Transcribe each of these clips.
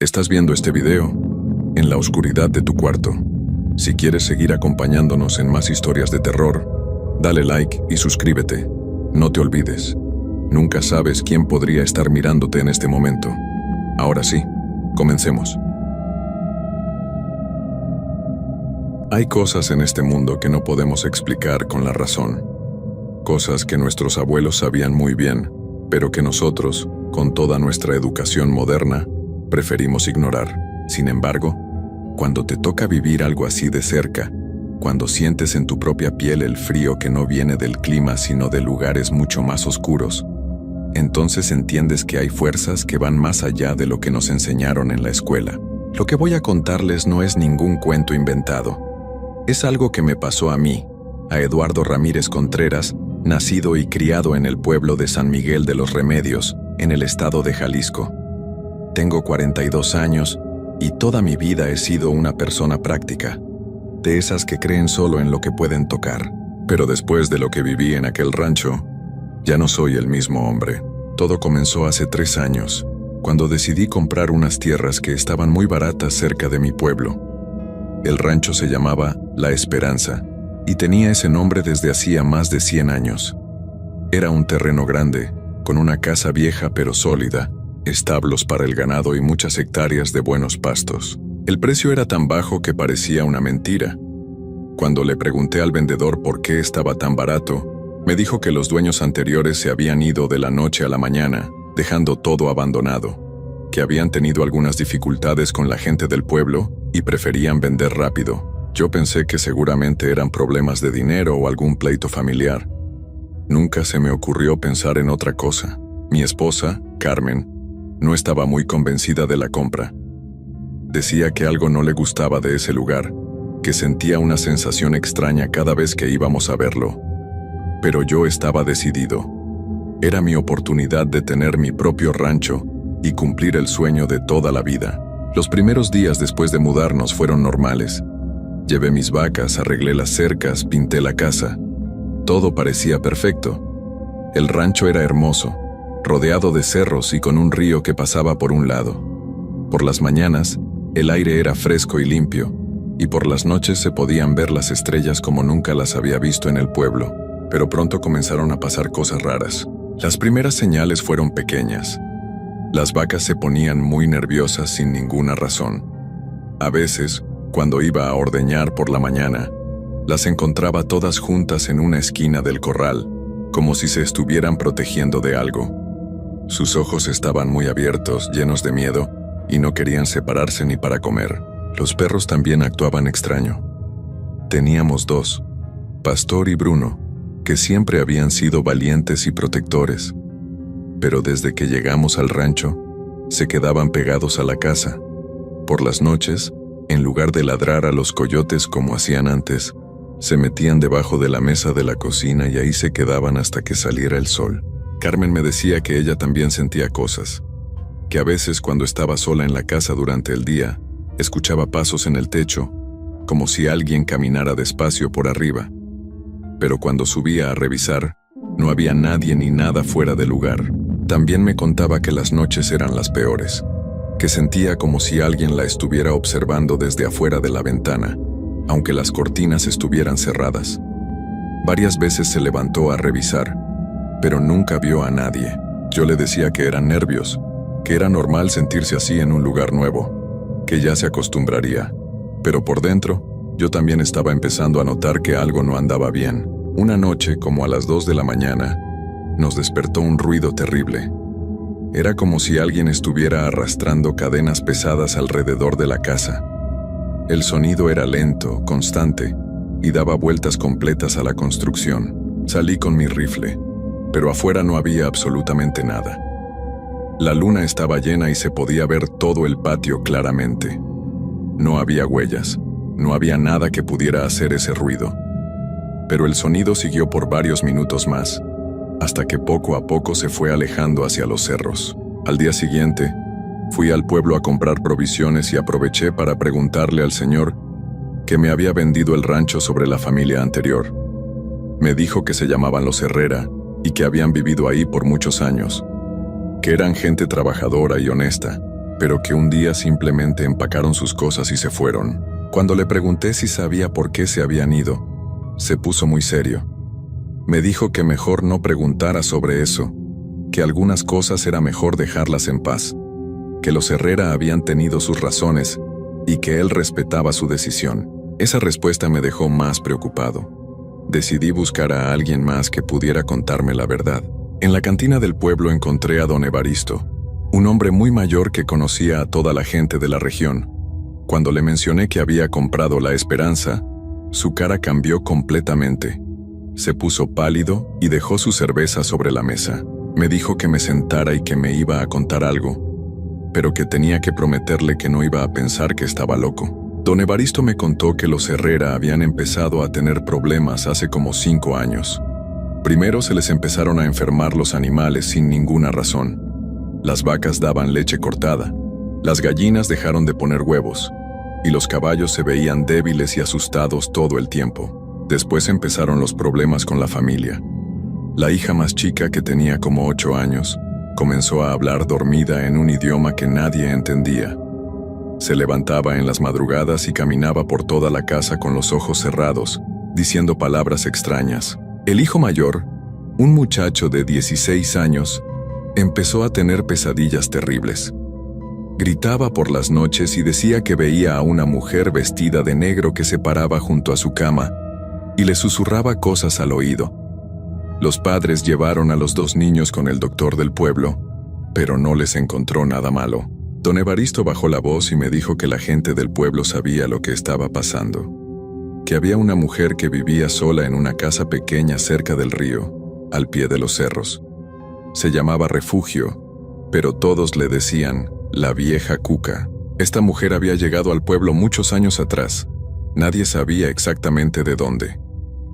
Estás viendo este video en la oscuridad de tu cuarto. Si quieres seguir acompañándonos en más historias de terror, dale like y suscríbete. No te olvides, nunca sabes quién podría estar mirándote en este momento. Ahora sí, comencemos. Hay cosas en este mundo que no podemos explicar con la razón. Cosas que nuestros abuelos sabían muy bien, pero que nosotros, con toda nuestra educación moderna, preferimos ignorar. Sin embargo, cuando te toca vivir algo así de cerca, cuando sientes en tu propia piel el frío que no viene del clima sino de lugares mucho más oscuros, entonces entiendes que hay fuerzas que van más allá de lo que nos enseñaron en la escuela. Lo que voy a contarles no es ningún cuento inventado. Es algo que me pasó a mí, a Eduardo Ramírez Contreras, nacido y criado en el pueblo de San Miguel de los Remedios, en el estado de Jalisco. Tengo 42 años y toda mi vida he sido una persona práctica, de esas que creen solo en lo que pueden tocar. Pero después de lo que viví en aquel rancho, ya no soy el mismo hombre. Todo comenzó hace 3 años, cuando decidí comprar unas tierras que estaban muy baratas cerca de mi pueblo. El rancho se llamaba La Esperanza y tenía ese nombre desde hacía más de 100 años. Era un terreno grande, con una casa vieja pero sólida, establos para el ganado y muchas hectáreas de buenos pastos. El precio era tan bajo que parecía una mentira. Cuando le pregunté al vendedor por qué estaba tan barato, me dijo que los dueños anteriores se habían ido de la noche a la mañana, dejando todo abandonado, que habían tenido algunas dificultades con la gente del pueblo y preferían vender rápido. Yo pensé que seguramente eran problemas de dinero o algún pleito familiar. Nunca se me ocurrió pensar en otra cosa. Mi esposa, Carmen, no estaba muy convencida de la compra. Decía que algo no le gustaba de ese lugar, que sentía una sensación extraña cada vez que íbamos a verlo. Pero yo estaba decidido. Era mi oportunidad de tener mi propio rancho y cumplir el sueño de toda la vida. Los primeros días después de mudarnos fueron normales. Llevé mis vacas, arreglé las cercas, pinté la casa. Todo parecía perfecto. El rancho era hermoso, rodeado de cerros y con un río que pasaba por un lado. Por las mañanas, el aire era fresco y limpio, y por las noches se podían ver las estrellas como nunca las había visto en el pueblo. Pero pronto comenzaron a pasar cosas raras. Las primeras señales fueron pequeñas. Las vacas se ponían muy nerviosas sin ninguna razón. A veces, cuando iba a ordeñar por la mañana, las encontraba todas juntas en una esquina del corral, como si se estuvieran protegiendo de algo. Sus ojos estaban muy abiertos, llenos de miedo, y no querían separarse ni para comer. Los perros también actuaban extraño. Teníamos 2, Pastor y Bruno, que siempre habían sido valientes y protectores. Pero desde que llegamos al rancho, se quedaban pegados a la casa. Por las noches, en lugar de ladrar a los coyotes como hacían antes, se metían debajo de la mesa de la cocina y ahí se quedaban hasta que saliera el sol. Carmen me decía que ella también sentía cosas, que a veces cuando estaba sola en la casa durante el día, escuchaba pasos en el techo, como si alguien caminara despacio por arriba. Pero cuando subía a revisar, no había nadie ni nada fuera de lugar. También me contaba que las noches eran las peores, que sentía como si alguien la estuviera observando desde afuera de la ventana, aunque las cortinas estuvieran cerradas. Varias veces se levantó a revisar, pero nunca vio a nadie. Yo le decía que eran nervios, que era normal sentirse así en un lugar nuevo, que ya se acostumbraría. Pero por dentro, yo también estaba empezando a notar que algo no andaba bien. Una noche, como a las 2 de la mañana, nos despertó un ruido terrible. Era como si alguien estuviera arrastrando cadenas pesadas alrededor de la casa. El sonido era lento, constante, y daba vueltas completas a la construcción. Salí con mi rifle, pero afuera no había absolutamente nada. La luna estaba llena y se podía ver todo el patio claramente. No había huellas, no había nada que pudiera hacer ese ruido. Pero el sonido siguió por varios minutos más, hasta que poco a poco se fue alejando hacia los cerros. Al día siguiente, fui al pueblo a comprar provisiones y aproveché para preguntarle al señor que me había vendido el rancho sobre la familia anterior. Me dijo que se llamaban los Herrera y que habían vivido ahí por muchos años, que eran gente trabajadora y honesta, pero que un día simplemente empacaron sus cosas y se fueron. Cuando le pregunté si sabía por qué se habían ido, se puso muy serio. Me dijo que mejor no preguntara sobre eso, que algunas cosas era mejor dejarlas en paz, que los Herrera habían tenido sus razones y que él respetaba su decisión. Esa respuesta me dejó más preocupado. Decidí buscar a alguien más que pudiera contarme la verdad. En la cantina del pueblo encontré a don Evaristo, un hombre muy mayor que conocía a toda la gente de la región. Cuando le mencioné que había comprado La Esperanza, su cara cambió completamente. Se puso pálido y dejó su cerveza sobre la mesa. Me dijo que me sentara y que me iba a contar algo, pero que tenía que prometerle que no iba a pensar que estaba loco. Don Evaristo me contó que los Herrera habían empezado a tener problemas hace como 5 años. Primero se les empezaron a enfermar los animales sin ninguna razón. Las vacas daban leche cortada, las gallinas dejaron de poner huevos, y los caballos se veían débiles y asustados todo el tiempo. Después empezaron los problemas con la familia. La hija más chica, que tenía como 8 años, comenzó a hablar dormida en un idioma que nadie entendía. Se levantaba en las madrugadas y caminaba por toda la casa con los ojos cerrados, diciendo palabras extrañas. El hijo mayor, un muchacho de 16 años, empezó a tener pesadillas terribles. Gritaba por las noches y decía que veía a una mujer vestida de negro que se paraba junto a su cama y le susurraba cosas al oído. Los padres llevaron a los 2 niños con el doctor del pueblo, pero no les encontró nada malo. Don Evaristo bajó la voz y me dijo que la gente del pueblo sabía lo que estaba pasando, que había una mujer que vivía sola en una casa pequeña cerca del río, al pie de los cerros. Se llamaba Refugio, pero todos le decían la vieja Cuca. Esta mujer había llegado al pueblo muchos años atrás. Nadie sabía exactamente de dónde.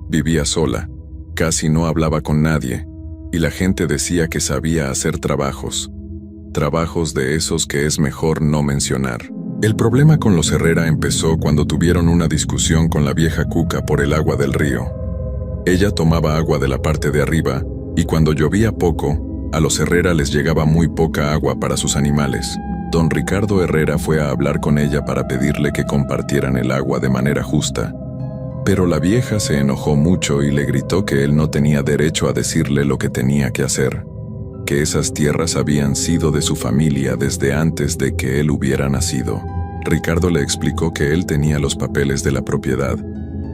Vivía sola, casi no hablaba con nadie, y la gente decía que sabía hacer trabajos de esos que es mejor no mencionar. El problema con los Herrera empezó cuando tuvieron una discusión con la vieja Cuca por el agua del río. Ella tomaba agua de la parte de arriba, y cuando llovía poco, a los Herrera les llegaba muy poca agua para sus animales. Don Ricardo Herrera fue a hablar con ella para pedirle que compartieran el agua de manera justa. Pero la vieja se enojó mucho y le gritó que él no tenía derecho a decirle lo que tenía que hacer, que esas tierras habían sido de su familia desde antes de que él hubiera nacido. Ricardo le explicó que él tenía los papeles de la propiedad,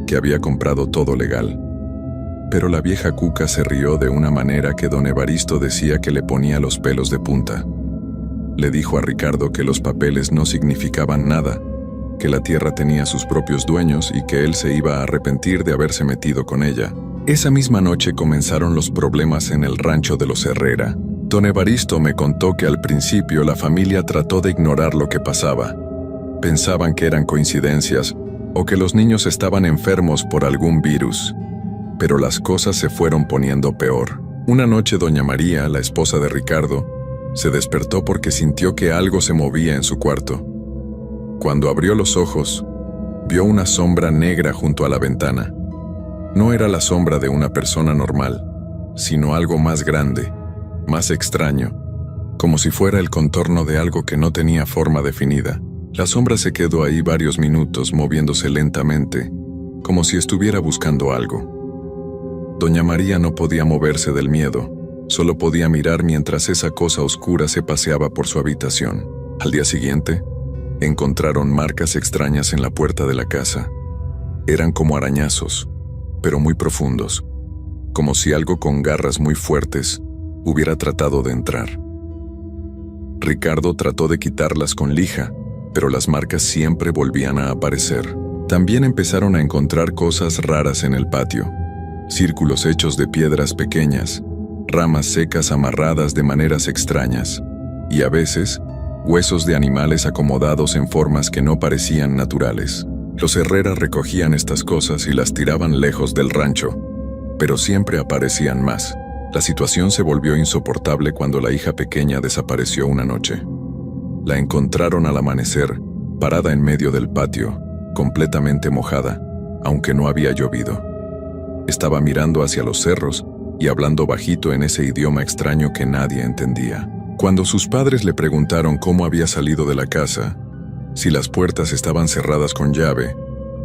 que había comprado todo legal. Pero la vieja Cuca se rió de una manera que don Evaristo decía que le ponía los pelos de punta. Le dijo a Ricardo que los papeles no significaban nada, que la tierra tenía sus propios dueños y que él se iba a arrepentir de haberse metido con ella. Esa misma noche comenzaron los problemas en el rancho de los Herrera. Don Evaristo me contó que al principio la familia trató de ignorar lo que pasaba. Pensaban que eran coincidencias o que los niños estaban enfermos por algún virus. Pero las cosas se fueron poniendo peor. Una noche doña María, la esposa de Ricardo, se despertó porque sintió que algo se movía en su cuarto. Cuando abrió los ojos, vio una sombra negra junto a la ventana. No era la sombra de una persona normal, sino algo más grande, más extraño, como si fuera el contorno de algo que no tenía forma definida. La sombra se quedó ahí varios minutos moviéndose lentamente, como si estuviera buscando algo. Doña María no podía moverse del miedo, solo podía mirar mientras esa cosa oscura se paseaba por su habitación. Al día siguiente, encontraron marcas extrañas en la puerta de la casa. Eran como arañazos, pero muy profundos, como si algo con garras muy fuertes hubiera tratado de entrar. Ricardo trató de quitarlas con lija, pero las marcas siempre volvían a aparecer. También empezaron a encontrar cosas raras en el patio, círculos hechos de piedras pequeñas, ramas secas amarradas de maneras extrañas, y a veces, huesos de animales acomodados en formas que no parecían naturales. Los Herrera recogían estas cosas y las tiraban lejos del rancho, pero siempre aparecían más. La situación se volvió insoportable cuando la hija pequeña desapareció una noche. La encontraron al amanecer, parada en medio del patio, completamente mojada, aunque no había llovido. Estaba mirando hacia los cerros y hablando bajito en ese idioma extraño que nadie entendía. Cuando sus padres le preguntaron cómo había salido de la casa, si las puertas estaban cerradas con llave,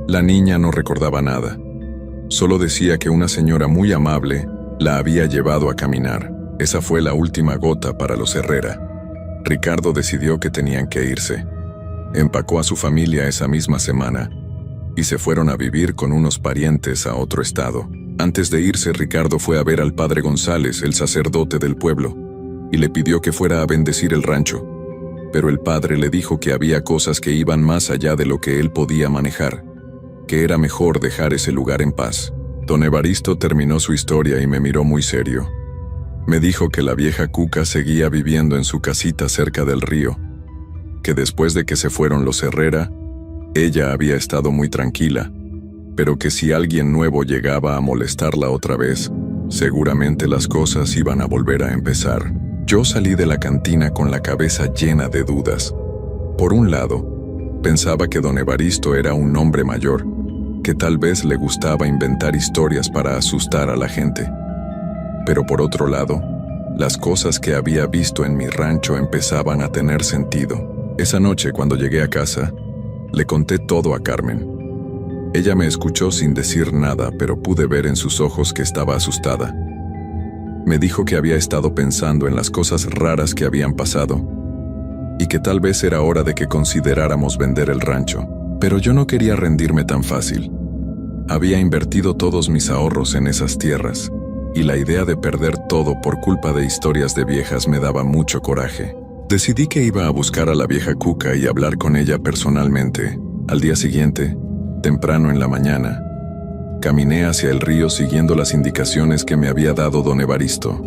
la niña no recordaba nada. Solo decía que una señora muy amable la había llevado a caminar. Esa fue la última gota para los Herrera. Ricardo decidió que tenían que irse. Empacó a su familia esa misma semana y se fueron a vivir con unos parientes a otro estado. Antes de irse, Ricardo fue a ver al padre González, el sacerdote del pueblo, y le pidió que fuera a bendecir el rancho. Pero el padre le dijo que había cosas que iban más allá de lo que él podía manejar, que era mejor dejar ese lugar en paz. Don Evaristo terminó su historia y me miró muy serio. Me dijo que la vieja Cuca seguía viviendo en su casita cerca del río, que después de que se fueron los Herrera, ella había estado muy tranquila, pero que si alguien nuevo llegaba a molestarla otra vez, seguramente las cosas iban a volver a empezar. Yo salí de la cantina con la cabeza llena de dudas. Por un lado, pensaba que don Evaristo era un hombre mayor, que tal vez le gustaba inventar historias para asustar a la gente. Pero por otro lado, las cosas que había visto en mi rancho empezaban a tener sentido. Esa noche, cuando llegué a casa, le conté todo a Carmen. Ella me escuchó sin decir nada, pero pude ver en sus ojos que estaba asustada. Me dijo que había estado pensando en las cosas raras que habían pasado y que tal vez era hora de que consideráramos vender el rancho. Pero yo no quería rendirme tan fácil. Había invertido todos mis ahorros en esas tierras y la idea de perder todo por culpa de historias de viejas me daba mucho coraje. Decidí que iba a buscar a la vieja Cuca y hablar con ella personalmente. Al día siguiente, temprano en la mañana, caminé hacia el río siguiendo las indicaciones que me había dado don Evaristo.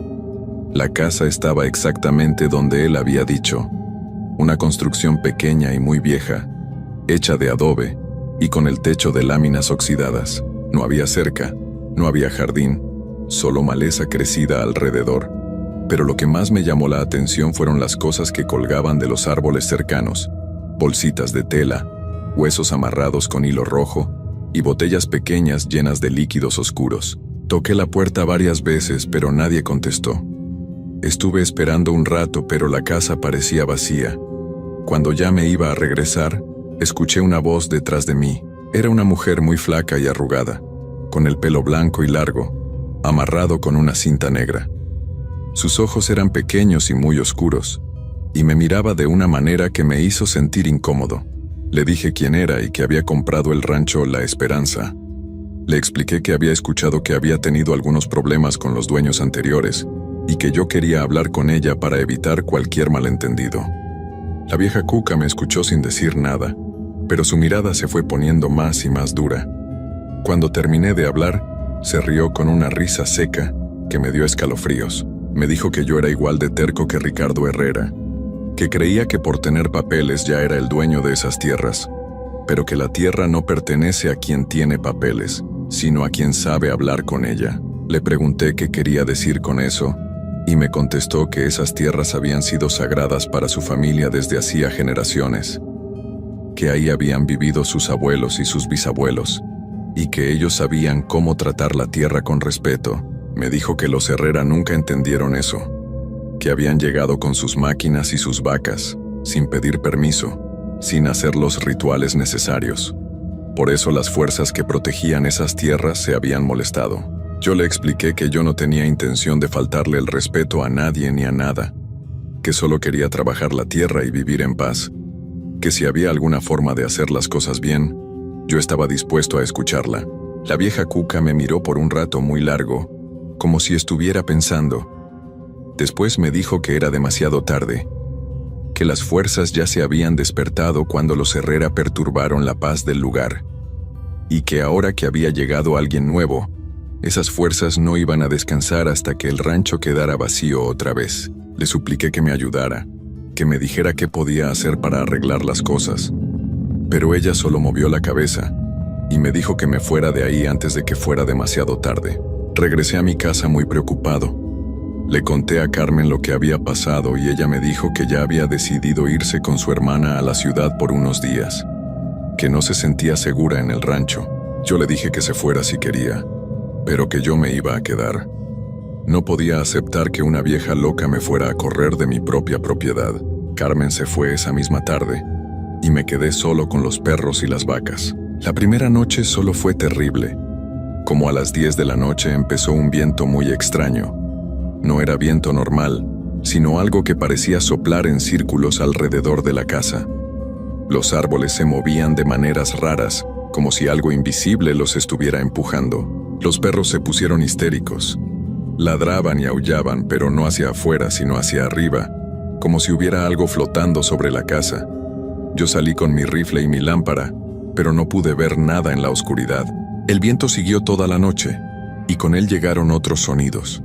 La casa estaba exactamente donde él había dicho, una construcción pequeña y muy vieja, hecha de adobe y con el techo de láminas oxidadas. No había cerca, no había jardín, solo maleza crecida alrededor. Pero lo que más me llamó la atención fueron las cosas que colgaban de los árboles cercanos: bolsitas de tela, huesos amarrados con hilo rojo y botellas pequeñas llenas de líquidos oscuros. Toqué la puerta varias veces, pero nadie contestó. Estuve esperando un rato, pero la casa parecía vacía. Cuando ya me iba a regresar, escuché una voz detrás de mí. Era una mujer muy flaca y arrugada, con el pelo blanco y largo, amarrado con una cinta negra. Sus ojos eran pequeños y muy oscuros, y me miraba de una manera que me hizo sentir incómodo. Le dije quién era y que había comprado el rancho La Esperanza. Le expliqué que había escuchado que había tenido algunos problemas con los dueños anteriores y que yo quería hablar con ella para evitar cualquier malentendido. La vieja Cuca me escuchó sin decir nada, pero su mirada se fue poniendo más y más dura. Cuando terminé de hablar, se rió con una risa seca que me dio escalofríos. Me dijo que yo era igual de terco que Ricardo Herrera, que creía que por tener papeles ya era el dueño de esas tierras, pero que la tierra no pertenece a quien tiene papeles, sino a quien sabe hablar con ella. Le pregunté qué quería decir con eso, y me contestó que esas tierras habían sido sagradas para su familia desde hacía generaciones, que ahí habían vivido sus abuelos y sus bisabuelos, y que ellos sabían cómo tratar la tierra con respeto. Me dijo que los Herrera nunca entendieron eso, que habían llegado con sus máquinas y sus vacas, sin pedir permiso, sin hacer los rituales necesarios. Por eso las fuerzas que protegían esas tierras se habían molestado. Yo le expliqué que yo no tenía intención de faltarle el respeto a nadie ni a nada, que solo quería trabajar la tierra y vivir en paz, que si había alguna forma de hacer las cosas bien, yo estaba dispuesto a escucharla. La vieja Cuca me miró por un rato muy largo, como si estuviera pensando. Después me dijo que era demasiado tarde, que las fuerzas ya se habían despertado cuando los Herrera perturbaron la paz del lugar, y que ahora que había llegado alguien nuevo, esas fuerzas no iban a descansar hasta que el rancho quedara vacío otra vez. Le supliqué que me ayudara, que me dijera qué podía hacer para arreglar las cosas, pero ella solo movió la cabeza y me dijo que me fuera de ahí antes de que fuera demasiado tarde. Regresé a mi casa muy preocupado. Le conté a Carmen lo que había pasado y ella me dijo que ya había decidido irse con su hermana a la ciudad por unos días, que no se sentía segura en el rancho. Yo le dije que se fuera si quería, pero que yo me iba a quedar. No podía aceptar que una vieja loca me fuera a correr de mi propia propiedad. Carmen se fue esa misma tarde y me quedé solo con los perros y las vacas. La primera noche solo fue terrible. Como a las 10 de la noche empezó un viento muy extraño. No era viento normal, sino algo que parecía soplar en círculos alrededor de la casa. Los árboles se movían de maneras raras, como si algo invisible los estuviera empujando. Los perros se pusieron histéricos. Ladraban y aullaban, pero no hacia afuera, sino hacia arriba, como si hubiera algo flotando sobre la casa. Yo salí con mi rifle y mi lámpara, pero no pude ver nada en la oscuridad. El viento siguió toda la noche, y con él llegaron otros sonidos.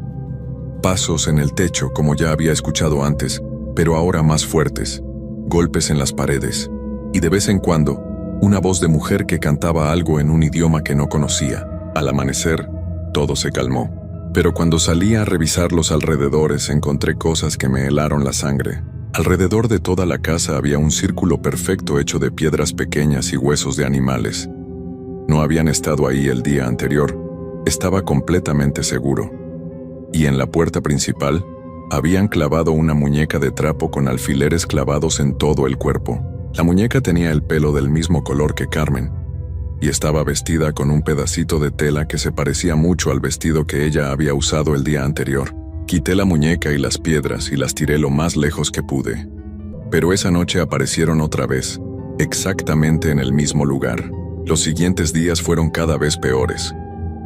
Pasos en el techo, como ya había escuchado antes, pero ahora más fuertes. Golpes en las paredes, y de vez en cuando, una voz de mujer que cantaba algo en un idioma que no conocía. Al amanecer, todo se calmó. Pero cuando salí a revisar los alrededores encontré cosas que me helaron la sangre. Alrededor de toda la casa había un círculo perfecto hecho de piedras pequeñas y huesos de animales. No habían estado ahí el día anterior, estaba completamente seguro. Y en la puerta principal, habían clavado una muñeca de trapo con alfileres clavados en todo el cuerpo. La muñeca tenía el pelo del mismo color que Carmen, y estaba vestida con un pedacito de tela que se parecía mucho al vestido que ella había usado el día anterior. Quité la muñeca y las piedras y las tiré lo más lejos que pude. Pero esa noche aparecieron otra vez, exactamente en el mismo lugar. Los siguientes días fueron cada vez peores.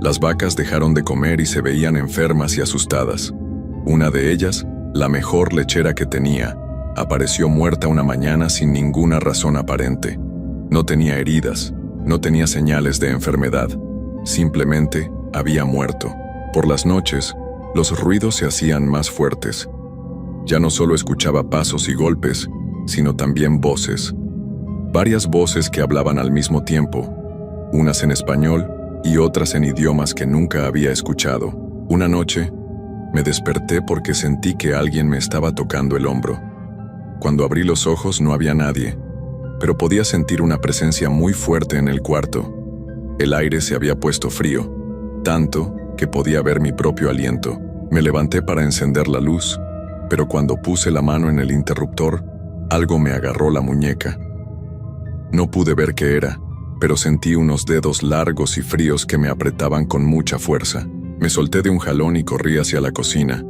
Las vacas dejaron de comer y se veían enfermas y asustadas. Una de ellas, la mejor lechera que tenía, apareció muerta una mañana sin ninguna razón aparente. No tenía heridas, no tenía señales de enfermedad, simplemente había muerto. Por las noches, los ruidos se hacían más fuertes. Ya no solo escuchaba pasos y golpes, sino también voces. Varias voces que hablaban al mismo tiempo, unas en español y otras en idiomas que nunca había escuchado. Una noche, me desperté porque sentí que alguien me estaba tocando el hombro. Cuando abrí los ojos no había nadie, pero podía sentir una presencia muy fuerte en el cuarto. El aire se había puesto frío, tanto que podía ver mi propio aliento. Me levanté para encender la luz, pero cuando puse la mano en el interruptor, algo me agarró la muñeca. No pude ver qué era, pero sentí unos dedos largos y fríos que me apretaban con mucha fuerza. Me solté de un jalón y corrí hacia la cocina.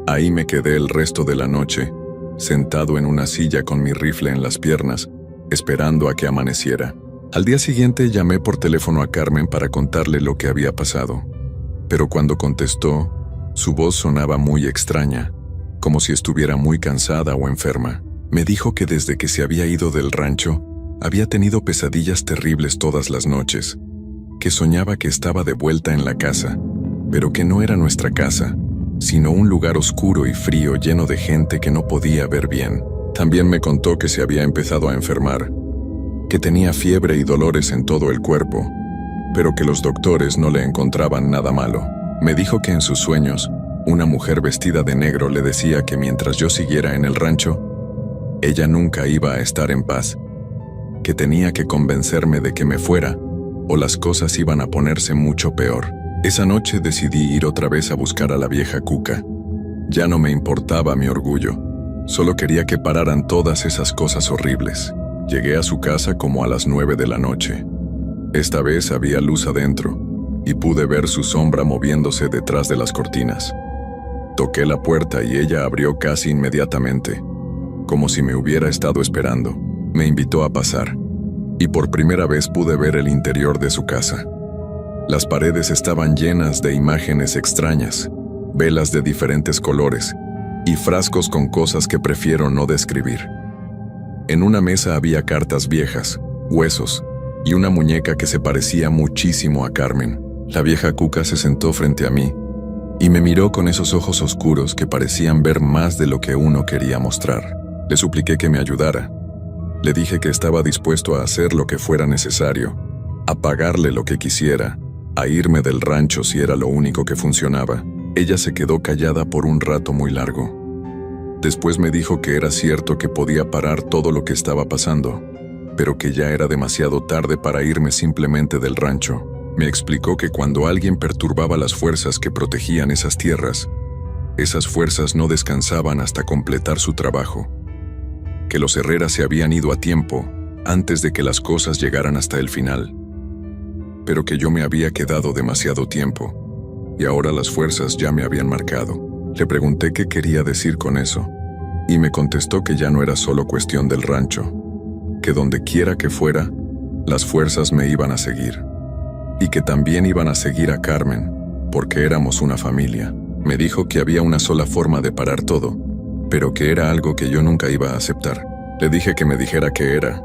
Ahí me quedé el resto de la noche, sentado en una silla con mi rifle en las piernas, esperando a que amaneciera. Al día siguiente llamé por teléfono a Carmen para contarle lo que había pasado. Pero cuando contestó, su voz sonaba muy extraña, como si estuviera muy cansada o enferma. Me dijo que desde que se había ido del rancho, había tenido pesadillas terribles todas las noches, que soñaba que estaba de vuelta en la casa, pero que no era nuestra casa, sino un lugar oscuro y frío lleno de gente que no podía ver bien. También me contó que se había empezado a enfermar, que tenía fiebre y dolores en todo el cuerpo, pero que los doctores no le encontraban nada malo. Me dijo que en sus sueños, una mujer vestida de negro le decía que mientras yo siguiera en el rancho, ella nunca iba a estar en paz, que tenía que convencerme de que me fuera, o las cosas iban a ponerse mucho peor. Esa noche decidí ir otra vez a buscar a la vieja Cuca. Ya no me importaba mi orgullo, solo quería que pararan todas esas cosas horribles. Llegué a su casa como a las 9 de la noche. Esta vez había luz adentro, y pude ver su sombra moviéndose detrás de las cortinas. Toqué la puerta y ella abrió casi inmediatamente, como si me hubiera estado esperando. Me invitó a pasar, y por primera vez pude ver el interior de su casa. Las paredes estaban llenas de imágenes extrañas, velas de diferentes colores, y frascos con cosas que prefiero no describir. En una mesa había cartas viejas, huesos, y una muñeca que se parecía muchísimo a Carmen. La vieja Cuca se sentó frente a mí, y me miró con esos ojos oscuros que parecían ver más de lo que uno quería mostrar. Le supliqué que me ayudara. Le dije que estaba dispuesto a hacer lo que fuera necesario, a pagarle lo que quisiera, a irme del rancho si era lo único que funcionaba. Ella se quedó callada por un rato muy largo. Después me dijo que era cierto que podía parar todo lo que estaba pasando, pero que ya era demasiado tarde para irme simplemente del rancho. Me explicó que cuando alguien perturbaba las fuerzas que protegían esas tierras, esas fuerzas no descansaban hasta completar su trabajo. Que los Herrera se habían ido a tiempo, antes de que las cosas llegaran hasta el final. Pero que yo me había quedado demasiado tiempo, y ahora las fuerzas ya me habían marcado. Le pregunté qué quería decir con eso, y me contestó que ya no era solo cuestión del rancho, que donde quiera que fuera, las fuerzas me iban a seguir. Y que también iban a seguir a Carmen, porque éramos una familia. Me dijo que había una sola forma de parar todo, pero que era algo que yo nunca iba a aceptar. Le dije que me dijera qué era,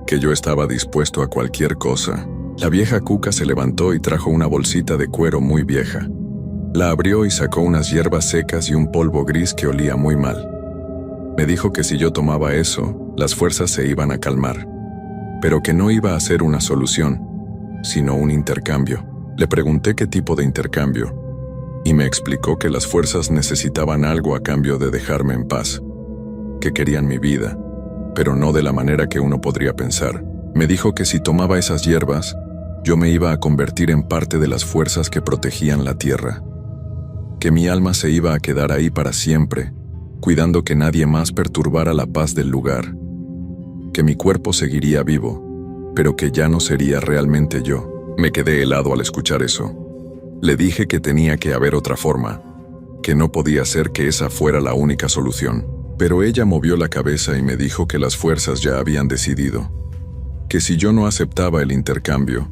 que yo estaba dispuesto a cualquier cosa. La vieja Cuca se levantó y trajo una bolsita de cuero muy vieja. La abrió y sacó unas hierbas secas y un polvo gris que olía muy mal. Me dijo que si yo tomaba eso, las fuerzas se iban a calmar, pero que no iba a ser una solución, sino un intercambio. Le pregunté qué tipo de intercambio, y me explicó que las fuerzas necesitaban algo a cambio de dejarme en paz, que querían mi vida, pero no de la manera que uno podría pensar. Me dijo que si tomaba esas hierbas, yo me iba a convertir en parte de las fuerzas que protegían la tierra, que mi alma se iba a quedar ahí para siempre, cuidando que nadie más perturbara la paz del lugar, que mi cuerpo seguiría vivo, pero que ya no sería realmente yo. Me quedé helado al escuchar eso. Le dije que tenía que haber otra forma, que no podía ser que esa fuera la única solución. Pero ella movió la cabeza y me dijo que las fuerzas ya habían decidido, que si yo no aceptaba el intercambio,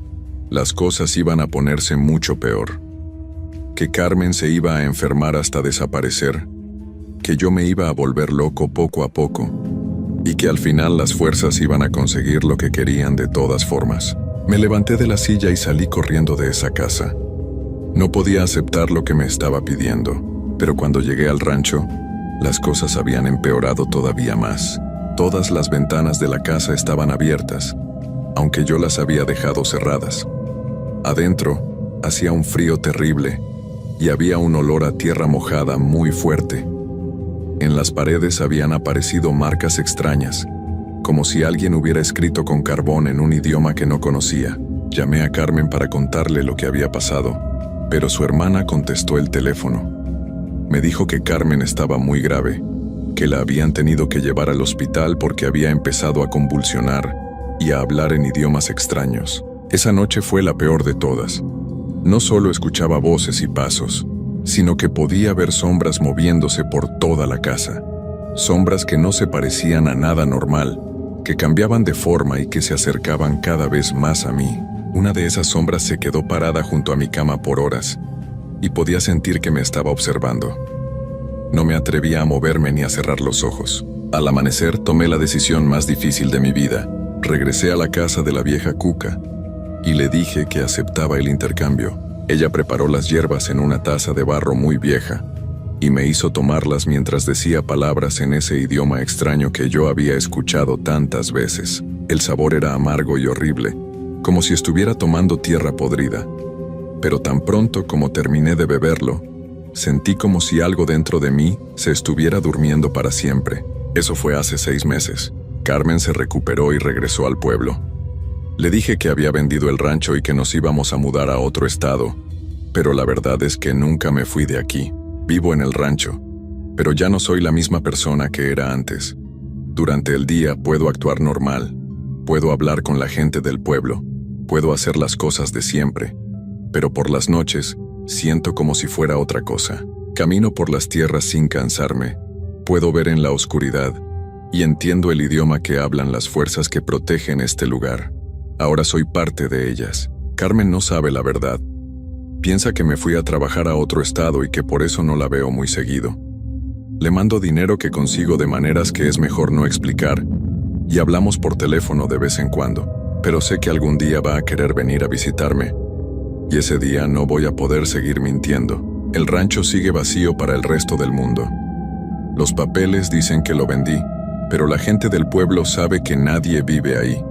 las cosas iban a ponerse mucho peor, que Carmen se iba a enfermar hasta desaparecer, que yo me iba a volver loco poco a poco, y que al final las fuerzas iban a conseguir lo que querían de todas formas. Me levanté de la silla y salí corriendo de esa casa. No podía aceptar lo que me estaba pidiendo, pero cuando llegué al rancho, las cosas habían empeorado todavía más. Todas las ventanas de la casa estaban abiertas, aunque yo las había dejado cerradas. Adentro, hacía un frío terrible, y había un olor a tierra mojada muy fuerte. En las paredes habían aparecido marcas extrañas, como si alguien hubiera escrito con carbón en un idioma que no conocía. Llamé a Carmen para contarle lo que había pasado, pero su hermana contestó el teléfono. Me dijo que Carmen estaba muy grave, que la habían tenido que llevar al hospital porque había empezado a convulsionar y a hablar en idiomas extraños. Esa noche fue la peor de todas. No solo escuchaba voces y pasos, sino que podía ver sombras moviéndose por toda la casa. Sombras que no se parecían a nada normal, que cambiaban de forma y que se acercaban cada vez más a mí. Una de esas sombras se quedó parada junto a mi cama por horas, y podía sentir que me estaba observando. No me atrevía a moverme ni a cerrar los ojos. Al amanecer tomé la decisión más difícil de mi vida. Regresé a la casa de la vieja Cuca y le dije que aceptaba el intercambio. Ella preparó las hierbas en una taza de barro muy vieja y me hizo tomarlas mientras decía palabras en ese idioma extraño que yo había escuchado tantas veces. El sabor era amargo y horrible, como si estuviera tomando tierra podrida. Pero tan pronto como terminé de beberlo, sentí como si algo dentro de mí se estuviera durmiendo para siempre. Eso fue hace 6 meses. Carmen se recuperó y regresó al pueblo. Le dije que había vendido el rancho y que nos íbamos a mudar a otro estado, pero la verdad es que nunca me fui de aquí. Vivo en el rancho, pero ya no soy la misma persona que era antes. Durante el día puedo actuar normal, puedo hablar con la gente del pueblo, puedo hacer las cosas de siempre, pero por las noches siento como si fuera otra cosa. Camino por las tierras sin cansarme, puedo ver en la oscuridad y entiendo el idioma que hablan las fuerzas que protegen este lugar. Ahora soy parte de ellas. Carmen no sabe la verdad. Piensa que me fui a trabajar a otro estado y que por eso no la veo muy seguido. Le mando dinero que consigo de maneras que es mejor no explicar, y hablamos por teléfono de vez en cuando, pero sé que algún día va a querer venir a visitarme, y ese día no voy a poder seguir mintiendo. El rancho sigue vacío para el resto del mundo. Los papeles dicen que lo vendí, pero la gente del pueblo sabe que nadie vive ahí.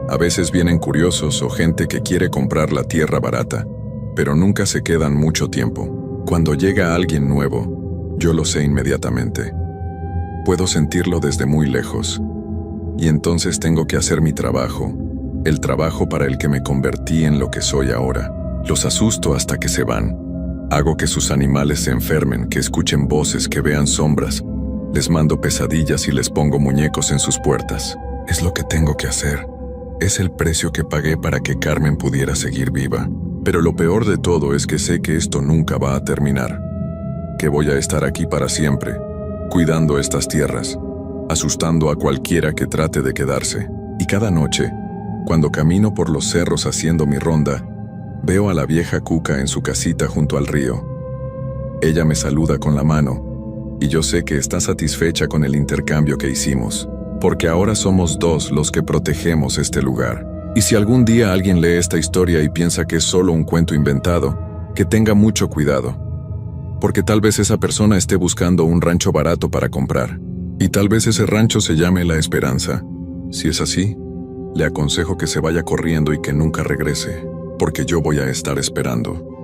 A veces vienen curiosos o gente que quiere comprar la tierra barata, pero nunca se quedan mucho tiempo. Cuando llega alguien nuevo, yo lo sé inmediatamente. Puedo sentirlo desde muy lejos, y entonces tengo que hacer mi trabajo, el trabajo para el que me convertí en lo que soy ahora. Los asusto hasta que se van. Hago que sus animales se enfermen, que escuchen voces, que vean sombras. Les mando pesadillas y les pongo muñecos en sus puertas. Es lo que tengo que hacer. Es el precio que pagué para que Carmen pudiera seguir viva. Pero lo peor de todo es que sé que esto nunca va a terminar. Que voy a estar aquí para siempre, cuidando estas tierras, asustando a cualquiera que trate de quedarse. Y cada noche, cuando camino por los cerros haciendo mi ronda, veo a la vieja Cuca en su casita junto al río. Ella me saluda con la mano, y yo sé que está satisfecha con el intercambio que hicimos, porque ahora somos dos los que protegemos este lugar. Y si algún día alguien lee esta historia y piensa que es solo un cuento inventado, que tenga mucho cuidado, porque tal vez esa persona esté buscando un rancho barato para comprar, y tal vez ese rancho se llame La Esperanza. Si es así, le aconsejo que se vaya corriendo y que nunca regrese, porque yo voy a estar esperando.